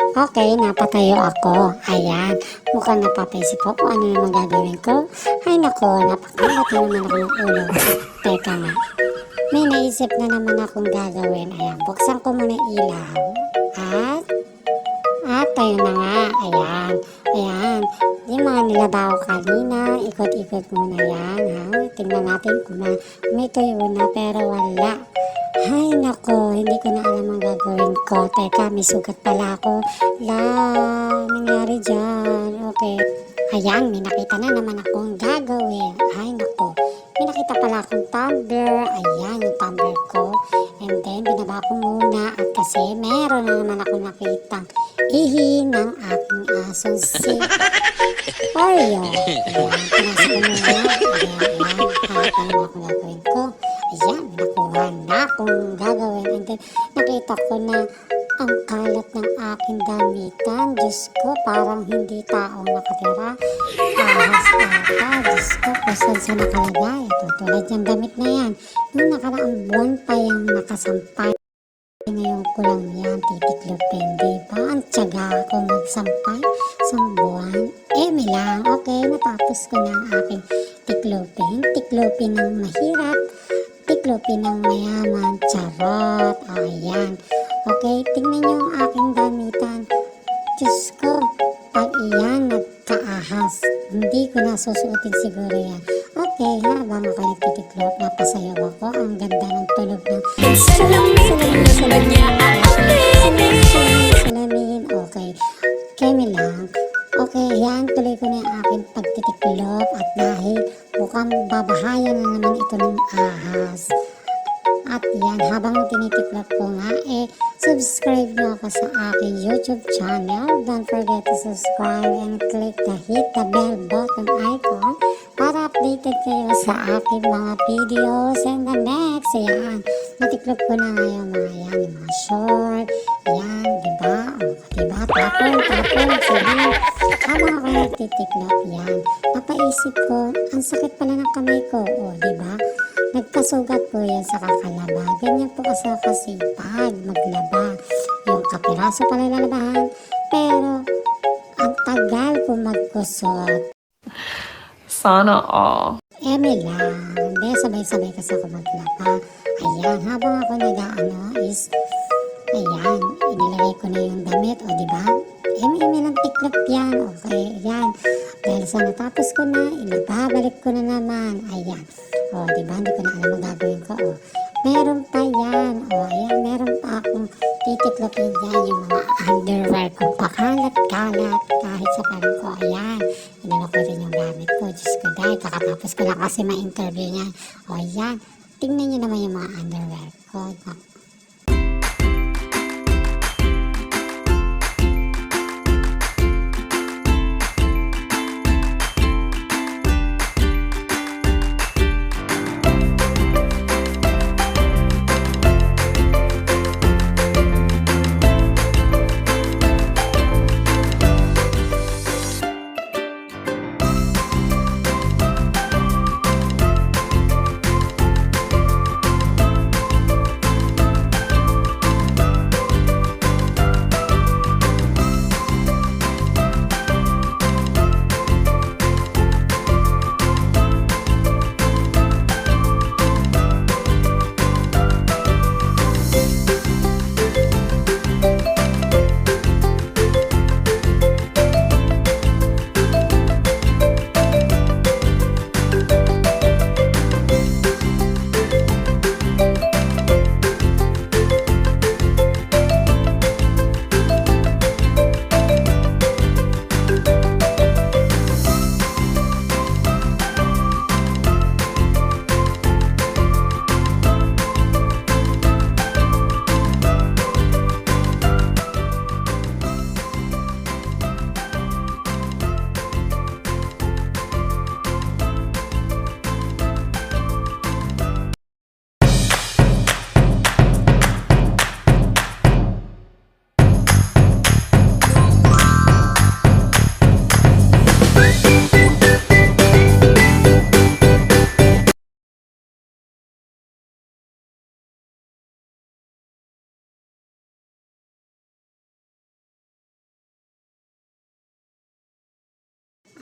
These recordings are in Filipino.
Okay, napatayo ako. Ayan, mukhang napapaisip ako kung ano naman gagawin ko. Ay nako, napakalat na naman ako ng ulo. Teka nga, may naisip na naman akong gagawin. Ayan, buksan ko muna yung ilaw. At tayo na nga. Ayan, ayan. Yung mga nilabaw kanina, ikot-ikot muna yan. Ha? Tingnan natin kung may tuyo na pero wala. Ay nako, hindi ko na alam ang gagawin ko. Teka, may sugat pala ako. Nangyari dyan. Okay. Ayan, may nakita na naman akong gagawin. Ay nako, may nakita pala akong tumbler. Ayan, yung tumbler ko. And then, binaba ko muna. At kasi, meron na naman akong nakitang ihi ng aking asong si Oreo. Ayan, pinasa ko muna. Ayan, hanap na naman akong gagawin ko. Ayan, nakuha na akong gagawin. And then, nakita ko na ang kalat ng aking damitan. Diyos ko, parang hindi tao nakatira. Ahas ata. Diyos ko, kung saan sa nakalagay. Tulad yung damit na yan. Noong nakaraang buwan pa yung nakasampay. Ngayon ko lang yan titiklopin. Diba? Ang tiyaga ako magsampay sa buwan. May lang. Okay, natapos ko na ang aking tiklopin. Tiklopin ng mahirap. Tiklopin ng mayaman. Charot. Ayan. Okay, tingnan nyo ang aking damitan. Diyos ko, pag iyan nagkaahas, hindi ko na susuotin siguro yan. Okay, habang ako nagtitiklop, napasayaw ako. Ang ganda ng tunog ng salamin. Okay, kemi lang. Okay, yan, tuloy ko na yung aking pagtitiklop at dahil mukhang babahayan na naman ito ng ahas. At yan, habang tinitiklop ko nga, subscribe nyo ako sa aking YouTube channel. Don't forget to subscribe and hit the bell button icon para updated kayo sa aking mga videos. And the next, yan, natiklop ko na ngayon mga yan, yung mga short. Yan, diba? Diba? Tapon, sige. Habang ako nagtitiklop, yan, napaisip ko, ang sakit pala ng kamay ko. Diba? Nagkasugat po yan sa kakalaba. Ganyan po kasi pag maglaba. Yung kapiraso pala lalabahan. Pero, ang tagal po magkusot. Sana all. May lang. Hindi, sabay-sabay kasi ako maglaba. Ayan, habang ako is, ayan, inilagay ko na yung damit. Diba? May lang tiklop yan. Okay, ayan. Dahil sa natapos ko na, babalik ko na naman. Ayan. Diba? Hindi ko na alam ang gagawin ko. Meron pa yan. Ayan, meron pa akong titiklopin dyan yung mga underwear ko. Pakalat-kalat. Kahit sa parang ko. Ayan. Inano ko rin yung gamit ko. Diyos ko dahil. Kakatapos ko lang kasi ma-interview niya. Ayan. Tingnan nyo naman yung mga underwear ko.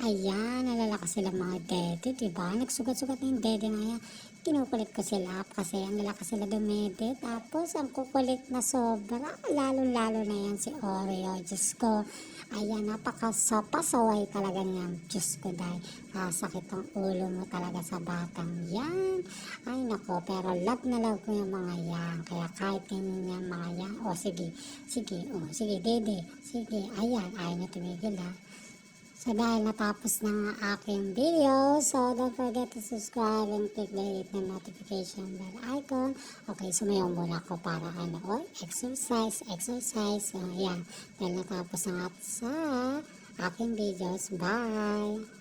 Ayan, nalalakas sila mga dede, diba? Nagsugat-sugat na yung dede na yan. Kinukulit ko sila kasi ang lalakas sila dumede. Tapos, ang kukulit na sobra. Lalo-lalo na yan si Oreo. Diyos ko. Ayan, napakasaway talaga niyan. Diyos ko, dahil sakit ang ulo mo talaga sa batang yan. Ay, nako. Pero love na love ko yung mga yan. Kaya kahit ganyan yung mga yan. O, sige. Sige, dede. Sige, ayan. Ayaw na tumigil, ha. So, dahil natapos na nga aking video, so don't forget to subscribe and click the notification bell icon. Okay, sumayaw muna ako para exercise. So, yan. Dahil natapos na nga sa aking videos. Bye!